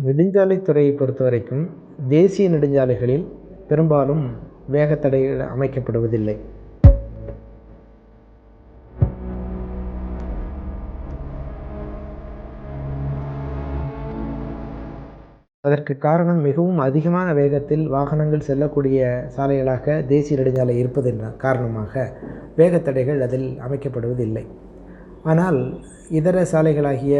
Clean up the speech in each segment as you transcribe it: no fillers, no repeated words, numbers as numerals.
நெடுஞ்சாலைத்துறையை பொறுத்தவரைக்கும் தேசிய நெடுஞ்சாலைகளில் பெரும்பாலும் வேகத்தடைகள் அமைக்கப்படுவதில்லை. அதற்கு காரணம் மிகவும் அதிகமான வேகத்தில் வாகனங்கள் செல்லக்கூடிய சாலைகளாக தேசிய நெடுஞ்சாலை இருப்பதன் காரணமாக வேகத்தடைகள் அதில் அமைக்கப்படுவதில்லை. ஆனால் இதர சாலைகளாகிய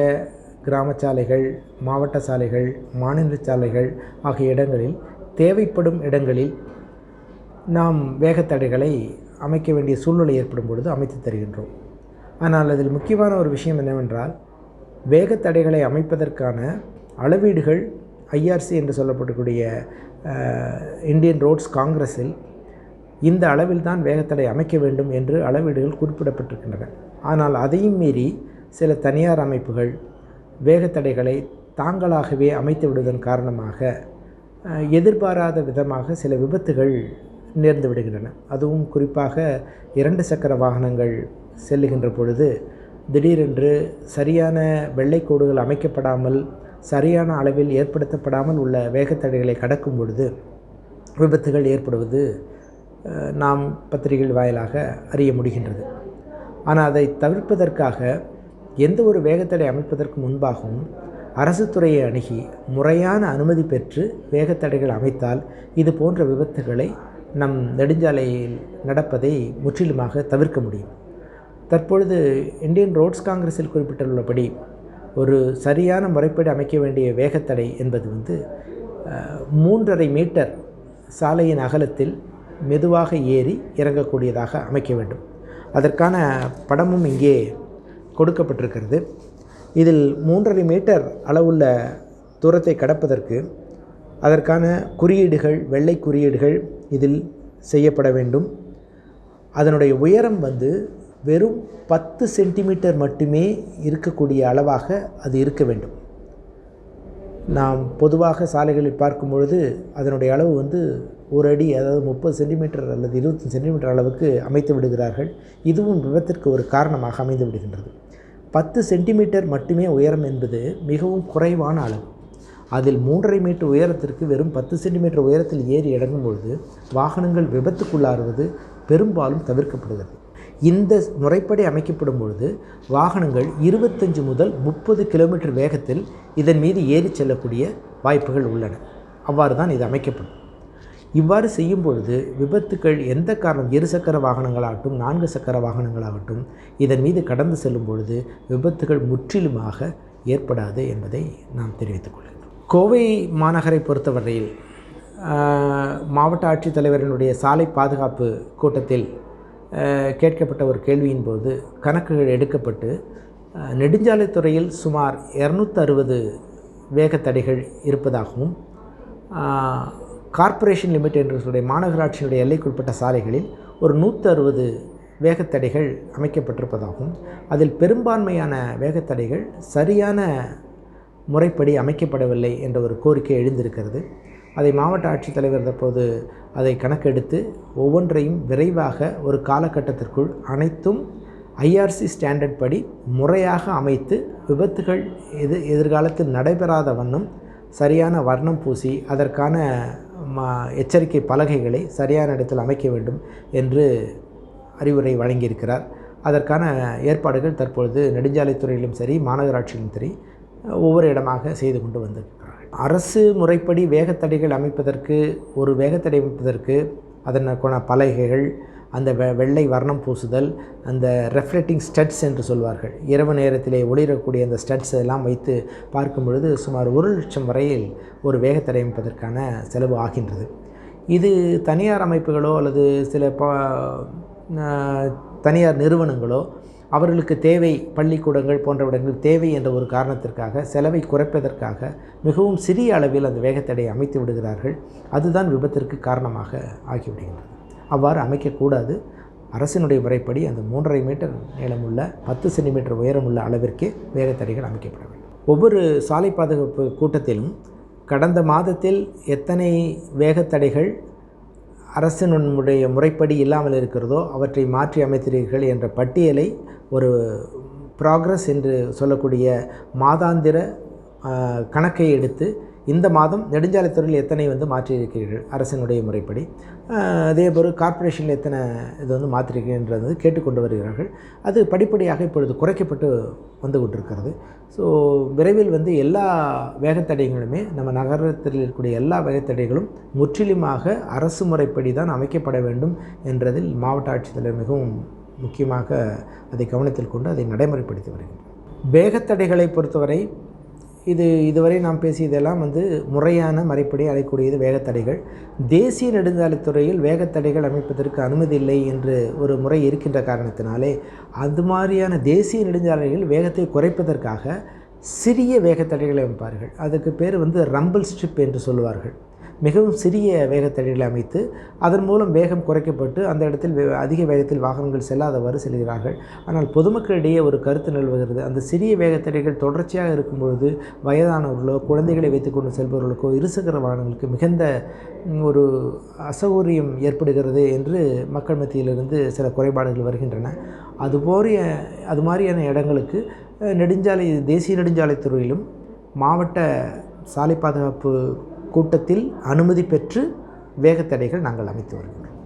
கிராம சாலைகள், மாவட்ட சாலைகள், மாநில சாலைகள் ஆகிய இடங்களில் தேவைப்படும் இடங்களில் நாம் வேகத்தடைகளை அமைக்க வேண்டிய சூழ்நிலை ஏற்படும் பொழுது அமைத்து தருகின்றோம். ஆனால் அதில் முக்கியமான ஒரு விஷயம் என்னவென்றால், வேகத்தடைகளை அமைப்பதற்கான அளவீடுகள் IRC என்று சொல்லப்படக்கூடிய இந்தியன் ரோட்ஸ் காங்கிரஸில் இந்த அளவில் தான் வேகத்தடை அமைக்க வேண்டும் என்று அளவீடுகள் குறிப்பிடப்பட்டிருக்கின்றன. ஆனால் அதையும் மீறி சில தனியார் அமைப்புகள் வேகத்தடைகளை தாங்களாகவே அமைத்து விடுவதன் காரணமாக எதிர்பாராத விதமாக சில விபத்துகள் நேர்ந்து விடுகின்றன. அதுவும் குறிப்பாக 2 சக்கர வாகனங்கள் செல்லுகின்ற பொழுது திடீரென்று சரியான வெள்ளைக்கோடுகள் அமைக்கப்படாமல், சரியான அளவில் ஏற்படுத்தப்படாமல் உள்ள வேகத்தடைகளை கடக்கும் பொழுது விபத்துகள் ஏற்படுவது நாம் பத்திரிகைகள் வாயிலாக அறிய முடிகின்றது. ஆனால் அதை தவிர்ப்பதற்காக எந்த ஒரு வேகத்தடை அமைப்பதற்கு முன்பாகவும் அரசு துறையை அணுகி முறையான அனுமதி பெற்று வேகத்தடைகள் அமைத்தால் இது போன்ற விபத்துகளை நம் நெடுஞ்சாலையில் நடப்பதை முற்றிலுமாக தவிர்க்க முடியும். தற்பொழுது இந்தியன் ரோட்ஸ் காங்கிரஸில் குறிப்பிட்டுள்ளபடி ஒரு சரியான முறைப்படி அமைக்க வேண்டிய வேகத்தடை என்பது 3.5 மீட்டர் சாலையின் அகலத்தில் மெதுவாக ஏறி இறங்கக்கூடியதாக அமைக்க வேண்டும். அதற்கான படமும் இங்கே கொடுக்கப்பட்டிருக்கிறது. இதில் 3.5 மீட்டர் அளவுள்ள தூரத்தை கடப்பதற்கு அதற்கான குறியீடுகள், வெள்ளை குறியீடுகள் இதில் செய்யப்பட வேண்டும். அதனுடைய உயரம் வெறும் 10 சென்டிமீட்டர் மட்டுமே இருக்கக்கூடிய அளவாக அது இருக்க வேண்டும். நாம் பொதுவாக சாலைகளில் பார்க்கும் பொழுது அதனுடைய அளவு 1 அடி, அதாவது 30 சென்டிமீட்டர் அல்லது 25 சென்டிமீட்டர் அளவுக்கு அமைத்து விடுகிறார்கள். இதுவும் விபத்திற்கு ஒரு காரணமாக அமைந்து விடுகின்றது. 10 சென்டிமீட்டர் மட்டுமே உயரம் என்பது மிகவும் குறைவான அளவு. அதில் 3.5 மீட்டர் உயரத்திற்கு வெறும் 10 சென்டிமீட்டர் உயரத்தில் ஏறி இறங்கும் பொழுது வாகனங்கள் விபத்துக்குள்ளாறுவது பெரும்பாலும் தவிர்க்கப்படுகிறது. இந்த முறைப்படி அமைக்கப்படும் பொழுது வாகனங்கள் 25 முதல் 30 கிலோமீட்டர் வேகத்தில் இதன் மீது ஏறி செல்லக்கூடிய வாய்ப்புகள் உள்ளன. அவ்வாறு தான் இது அமைக்கப்படும். இவ்வாறு செய்யும் பொழுது விபத்துக்கள் எந்த காரணம், 2 சக்கர வாகனங்களாகட்டும் 4 சக்கர வாகனங்களாகட்டும் இதன் மீது கடந்து செல்லும் பொழுது விபத்துகள் முற்றிலுமாக ஏற்படாது என்பதை நாம் தெரிவித்துக் கொள்கிறோம். கோவை மாநகரை பொறுத்தவரையில் மாவட்ட ஆட்சித்தலைவரினுடைய சாலை பாதுகாப்பு கூட்டத்தில் கேட்கப்பட்ட ஒரு கேள்வியின் போது கணக்குகள் எடுக்கப்பட்டு நெடுஞ்சாலைத்துறையில் சுமார் 260 வேகத்தடைகள் இருப்பதாகவும், கார்ப்பரேஷன் லிமிட் என்று சொல்லுடைய மாநகராட்சியினுடைய எல்லைக்குட்பட்ட சாலைகளில் ஒரு 160 வேகத்தடைகள் அமைக்கப்பட்டிருப்பதாகவும், அதில் பெரும்பான்மையான வேகத்தடைகள் சரியான முறைப்படி அமைக்கப்படவில்லை என்ற ஒரு கோரிக்கை எழுந்திருக்கிறது. அதை மாவட்ட ஆட்சித்தலைவர் தற்போது அதை கணக்கெடுத்து ஒவ்வொன்றையும் விரைவாக ஒரு காலகட்டத்திற்குள் அனைத்தும் IRC ஸ்டாண்டர்ட் படி முறையாக அமைத்து விபத்துகள் எதிர்காலத்தில் நடைபெறாத வண்ணம் சரியான வர்ணம் பூசி அதற்கான எச்சரிக்கை பலகைகளை சரியான இடத்தில் அமைக்க வேண்டும் என்று அறிவுரை வழங்கியிருக்கிறார். அதற்கான ஏற்பாடுகள் தற்பொழுது நெடுஞ்சாலைத்துறையிலும் சரி மாநகராட்சியிலும் சரி ஒவ்வொரு இடமாக செய்து கொண்டு வந்திருக்கிறார்கள். அரசு முறைப்படி வேகத்தடைகள் அமைப்பதற்கு, ஒரு வேகத்தடை அமைப்பதற்கு அதற்கான பலகைகள், அந்த வெள்ளை வர்ணம் பூசுதல், அந்த ரெஃப்ளெக்டிங் ஸ்டட்ஸ் என்று சொல்வார்கள், இரவு நேரத்திலே ஒளிரக்கூடிய அந்த ஸ்டட்ஸ் எல்லாம் வைத்து பார்க்கும் பொழுது சுமார் 1 லட்சம் வரையில் ஒரு வேகத்தடை அமைப்பதற்கான செலவு ஆகின்றது. இது தனியார் அமைப்புகளோ அல்லது சில தனியார் நிறுவனங்களோ அவர்களுக்கு தேவை, பள்ளிக்கூடங்கள் போன்ற இடங்கள் தேவை என்ற ஒரு காரணத்திற்காக செலவை குறைப்பதற்காக மிகவும் சிறிய அளவில் அந்த வேகத்தடையை அமைத்து விடுகிறார்கள். அதுதான் விபத்திற்கு காரணமாக ஆகிவிடுகின்றது. அவ்வாறு அமைக்கக்கூடாது. அரசினுடைய முறைப்படி அந்த 3.5 மீட்டர் நீளமுள்ள 10 சென்டிமீட்டர் உயரமுள்ள அளவிற்கே வேகத்தடைகள் அமைக்கப்பட வேண்டும். ஒவ்வொரு சாலை பாதுகாப்பு கூட்டத்திலும் கடந்த மாதத்தில் எத்தனை வேகத்தடைகள் அரசினுடைய முறைப்படி இல்லாமல் இருக்கிறதோ அவற்றை மாற்றி அமைத்தீர்கள் என்ற பட்டியலை ஒரு ப்ராக்ரஸ் என்று சொல்லக்கூடிய மாதாந்திர கணக்கை எடுத்து இந்த மாதம் நெடுஞ்சாலைத்துறையில் எத்தனை மாற்றியிருக்கிறீர்கள் அரசினுடைய முறைப்படி, அதேபோல் கார்ப்பரேஷனில் எத்தனை இது மாற்றிருக்கின்றது கேட்டுக்கொண்டு வருகிறார்கள். அது படிப்படியாக இப்பொழுது குறைக்கப்பட்டு வந்து கொண்டிருக்கிறது. ஸோ விரைவில் எல்லா வேகத்தடைகளுமே நம்ம நகரத்தில் இருக்கக்கூடிய எல்லா வேகத்தடைகளும் முற்றிலுமாக அரசு முறைப்படி தான் அமைக்கப்பட வேண்டும் என்றதில் மாவட்ட ஆட்சித்தலைவர் மிகவும் முக்கியமாக அதை கவனத்தில் கொண்டு அதை நடைமுறைப்படுத்தி வருகின்றனர். வேகத்தடைகளை பொறுத்தவரை இதுவரை நாம் பேசியதெல்லாம் முறையான முறைப்படி அழைக்கக்கூடியது வேகத்தடைகள். தேசிய நெடுஞ்சாலைத்துறையில் வேகத்தடைகள் அமைப்பதற்கு அனுமதி இல்லை என்று ஒரு முறை இருக்கின்ற காரணத்தினாலே அது மாதிரியான தேசிய நெடுஞ்சாலைகள் வேகத்தை குறைப்பதற்காக சிறிய வேகத்தடைகளை அமைப்பார்கள். அதுக்கு பேர் ரம்பிள் ஸ்ட்ரிப் என்று சொல்லுவார்கள். மிகவும் சிறிய வேகத்தடைகளை அமைத்து அதன் மூலம் வேகம் குறைக்கப்பட்டு அந்த இடத்தில் அதிக வேகத்தில் வாகனங்கள் செல்லாதவாறு செல்கிறார்கள். ஆனால் பொதுமக்களிடையே ஒரு கருத்து நிலவுகிறது, அந்த சிறிய வேகத்தடைகள் தொடர்ச்சியாக இருக்கும்பொழுது வயதானவர்களோ குழந்தைகளை வைத்துக்கொண்டு செல்பவர்களுக்கோ இருசக்கர வாகனங்களுக்கு மிகுந்த ஒரு அசௌகரியம் ஏற்படுகிறது என்று மக்கள் மத்தியிலிருந்து சில குறைபாடுகள் வருகின்றன. அது மாதிரியான இடங்களுக்கு தேசிய நெடுஞ்சாலைத்துறையிலும் மாவட்ட சாலை பாதுகாப்பு கூட்டத்தில் அனுமதி பெற்று வேகத்தடைகள் நாங்கள் அமைத்து வருகிறோம்.